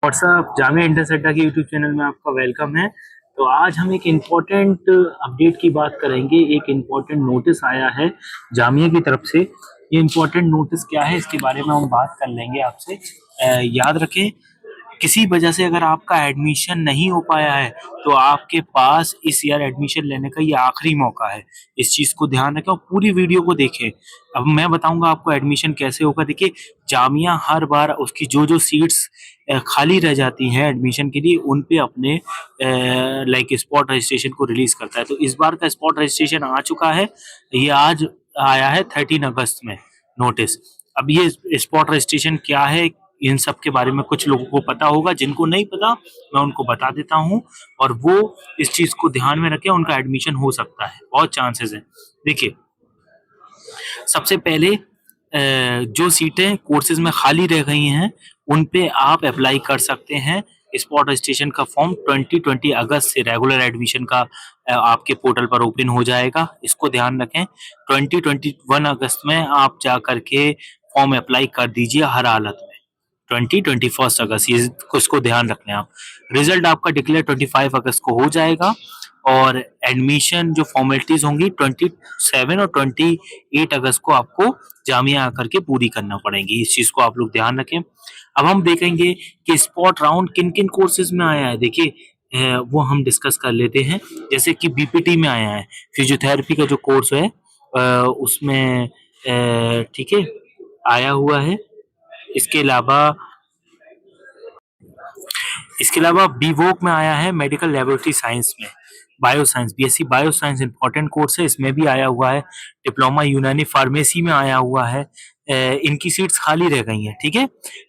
WhatsApp Jamia इंटर्स अड्डा के YouTube channel में आपका वेलकम है। तो आज हम एक इम्पोर्टेंट अपडेट की बात करेंगे। एक इम्पोर्टेंट नोटिस आया है जामिया की तरफ से। ये इम्पोर्टेंट नोटिस क्या है इसके बारे में हम बात कर लेंगे आपसे। याद रखें, किसी वजह से अगर आपका एडमिशन नहीं हो पाया है तो आपके पास इस ईयर एडमिशन लेने का ये आखिरी मौका है। इस चीज को ध्यान रखें और पूरी वीडियो को देखें। अब मैं बताऊंगा आपको एडमिशन कैसे होगा। देखिए, जामिया हर बार उसकी जो जो सीट्स खाली रह जाती हैं एडमिशन के लिए, उन पे अपने लाइक स्पॉट रजिस्ट्रेशन को रिलीज करता है। तो इस बार का स्पॉट रजिस्ट्रेशन आ चुका है। ये आज आया है 13 अगस्त में नोटिस। अब ये स्पॉट रजिस्ट्रेशन क्या है, इन सब के बारे में कुछ लोगों को पता होगा, जिनको नहीं पता मैं उनको बता देता हूँ। और वो इस चीज को ध्यान में रखें, उनका एडमिशन हो सकता है, बहुत चांसेस है। देखिए, सबसे पहले जो सीटें कोर्सेज में खाली रह गई हैं उन पे आप अप्लाई कर सकते हैं। स्पॉट रजिस्ट्रेशन का फॉर्म 20 अगस्त से रेगुलर एडमिशन का आपके पोर्टल पर ओपन हो जाएगा। इसको ध्यान रखें, 2021 अगस्त में आप जा करके फॉर्म अप्लाई कर दीजिए हर हालत में। 21 अगस्त, ये उसको ध्यान रखना है आप। रिजल्ट आपका डिक्लेयर 25 अगस्त को हो जाएगा और एडमिशन जो फॉर्मेलिटीज होंगी 27 और 28 अगस्त को आपको जामिया आकर के पूरी करना पड़ेगी। इस चीज को आप लोग ध्यान रखें। अब हम देखेंगे कि स्पॉट राउंड किन किन कोर्सेज में आया है। देखिए, वो हम डिस्कस कर लेते हैं। जैसे कि बीपीटी में आया है, फिजियोथेरेपी का जो कोर्स है उसमें ठीक है आया हुआ है। इसके अलावा बीवोक में आया है, मेडिकल लेबोरेटरी साइंस में bio science, BSc bio science important course है, इसमें भी आया हुआ है। डिप्लोमा यूनानी फार्मेसी में आया हुआ है। इनकी सीट्स खाली रह गई हैं, ठीक है।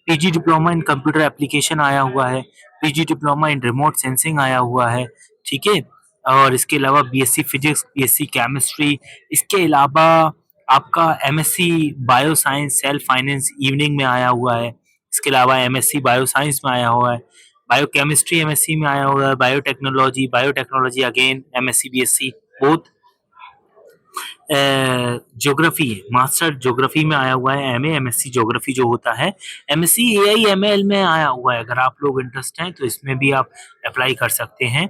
PG diploma in computer application आया हुआ है। PG diploma in remote sensing आया हुआ है, ठीक है। और इसके अलावा बीएससी फिजिक्स, बीएससी केमिस्ट्री, इसके अलावा आपका MSc bio science self finance evening में आया हुआ है। इसके अलावा एमएससी बायो साइंस में आया हुआ है। बायोकेमिस्ट्री एमएससी में आया हुआ है। Biotechnology again MSc BSc both. Geography master geography में आया हुआ है, एमए एमएससी ज्योग्राफी जो होता है। एमएससी एआई एमएल में आया हुआ है। अगर आप लोग इंटरेस्ट हैं तो इसमें भी आप अप्लाई कर सकते हैं।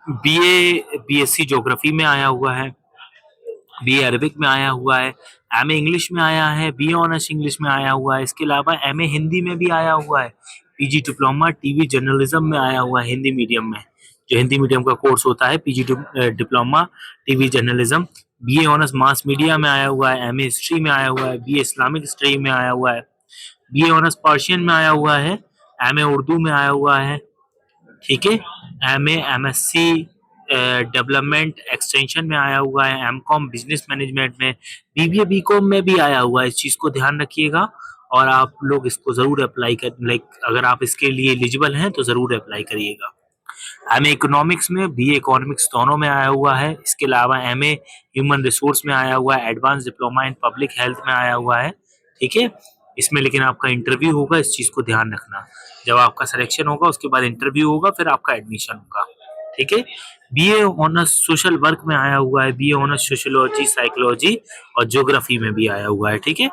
बीए बीएससी ज्योग्राफी में आया हुआ है। बीए अरबिक में आया हुआ है। एमए इंग्लिश में आया है। बीए ऑनर्स इंग्लिश में आया हुआ है। इसके अलावा एमए हिंदी में भी आया हुआ है। पीजी डिप्लोमा टीवी जर्नलिज्म में आया हुआ है, हिंदी मीडियम में, जो हिंदी मीडियम का कोर्स होता है। PG diploma TV journalism. BA honours mass media में आया हुआ है। एमए हिस्ट्री में आया हुआ है। बीए इस्लामिक हिस्ट्री में आया हुआ है। बीए ऑनर्स पर्शियन में आया हुआ है। एमए उर्दू में आया हुआ है, ठीक है। एमए एमएससी डेवलपमेंट एक्सटेंशन में आया हुआ है। एमकॉम बिजनेस मैनेजमेंट में। बीबीए बीकॉम में भी आया हुआ है। इस चीज को ध्यान रखिएगा और आप लोग इसको जरूर अप्लाई कर, लाइक अगर आप इसके लिए एलिजिबल हैं तो जरूर अप्लाई करिएगा। एमए इकोनॉमिक्स में, बीए इकोनॉमिक्स दोनों में आया हुआ है। इसके अलावा एमए ह्यूमन रिसोर्स में आया हुआ है। Advance diploma in public health में आया हुआ है, ठीक है। इसमें लेकिन आपका इंटरव्यू होगा, इस चीज को ध्यान रखना। जब आपका सिलेक्शन होगा उसके बाद इंटरव्यू होगा, फिर आपका एडमिशन होगा, ठीक है। बीए ऑनर्स सोशल वर्क में आया हुआ है। बीए ऑनर्स सोशियोलॉजी साइकोलॉजी और ज्योग्राफी में भी आया हुआ है, ठीक है।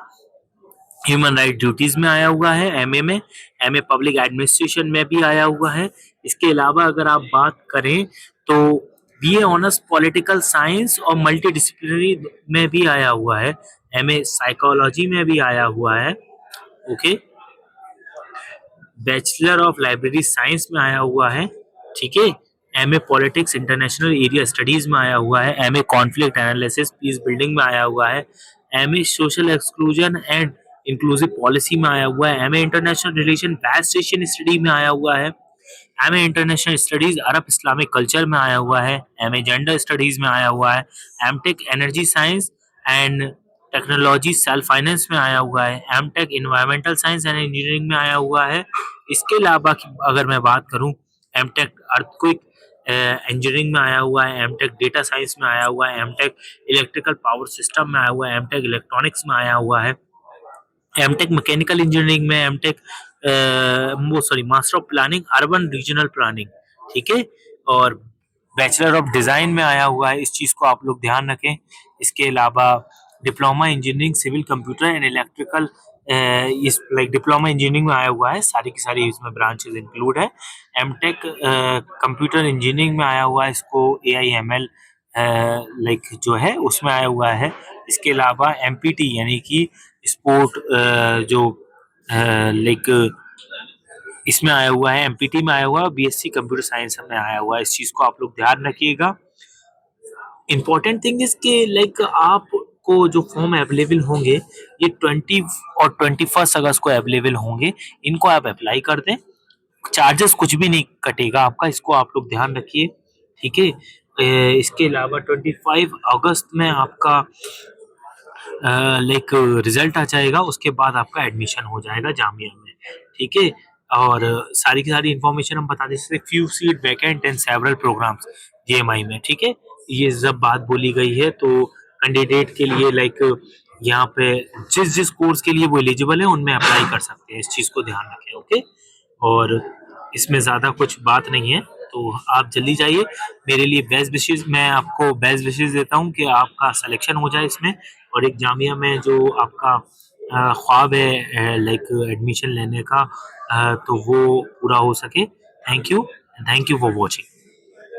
ह्यूमन राइट ड्यूटीज में आया हुआ है एमए में। एमए पब्लिक एडमिनिस्ट्रेशन में भी आया हुआ है। इसके अलावा अगर आप बात करें तो बीए ऑनर्स पॉलिटिकल साइंस और मल्टी डिसिप्लिनरी में भी आया हुआ है। एमए साइकोलॉजी में भी आया हुआ है, okay. Bachelor of library science में आया हुआ है, ठीक है। MA politics international area studies में आया हुआ है। MA conflict analysis peace building में आया हुआ है। MA social exclusion and inclusive policy में आया हुआ है। MA international relation West Asian study में आया हुआ है। MA international studies Arab Islamic culture में आया हुआ है। एमए जेंडर स्टडीज में आया हुआ है। MTech energy science and technology self finance में आया हुआ है। MTech environmental science and engineering में आया हुआ है। इसके अलावा अगर मैं बात करूं, एमटेक अर्थक्वेक इंजीनियरिंग में आया हुआ है। एमटेक डेटा साइंस में आया हुआ है। एमटेक इलेक्ट्रिकल पावर सिस्टम में आया हुआ है। एमटेक इलेक्ट्रॉनिक्स में आया हुआ है। एमटेक मैकेनिकल इंजीनियरिंग में, एमटेक वो sorry master of planning urban regional planning, ठीक है। और बैचलर ऑफ डिजाइन में आया हुआ है। इस चीज को आप लोग ध्यान रखें। इसके अलावा diploma engineering civil computer and electrical इस लाइक डिप्लोमा इंजीनियरिंग में आया हुआ है, सारी की सारी इसमें ब्रांचेस इंक्लूड है। एमटेक कंप्यूटर इंजीनियरिंग में आया हुआ है, इसको AIML लाइक जो है उसमें आया हुआ है। इसके अलावा MPT यानी कि स्पोर्ट जो लाइक इसमें आया हुआ है, MPT में आया हुआ है, BSc कंप्यूटर साइंस में आया हुआ है। इस चीज को आप लोग ध्यान रखिएगा। इम्पोर्टेंट थिंग इज कि लाइक आपको जो फॉर्म अवेलेबल होंगे ये 20 और 21 अगस्त को अवेलेबल होंगे। इनको आप अप्लाई कर दें, चार्जेस कुछ भी नहीं कटेगा आपका, इसको आप लोग ध्यान रखिए, ठीक है। इसके अलावा 25 अगस्त में आपका लाइक रिजल्ट आ जाएगा, उसके बाद आपका एडमिशन हो जाएगा जामिया में, ठीक है। और सारी की सारी इंफॉर्मेशन हम बता दें, few seat vacant and several programmes JMI में, ठीक है। ये सब बात बोली गई है, तो कैंडिडेट के लिए लाइक यहाँ पे जिस जिस कोर्स के लिए वो एलिजिबल है उनमें अप्लाई कर सकते हैं, इस चीज को ध्यान रखें, ओके। और इसमें ज्यादा कुछ बात नहीं है, तो आप जल्दी जाइए। मेरे लिए बेस्ट विशेष, मैं आपको बेस्ट विशेष देता हूँ कि आपका सिलेक्शन हो जाए इसमें, और एक जामिया में जो आपका ख्वाब है लाइक एडमिशन लेने का, तो वो पूरा हो सके। Thank you for watching.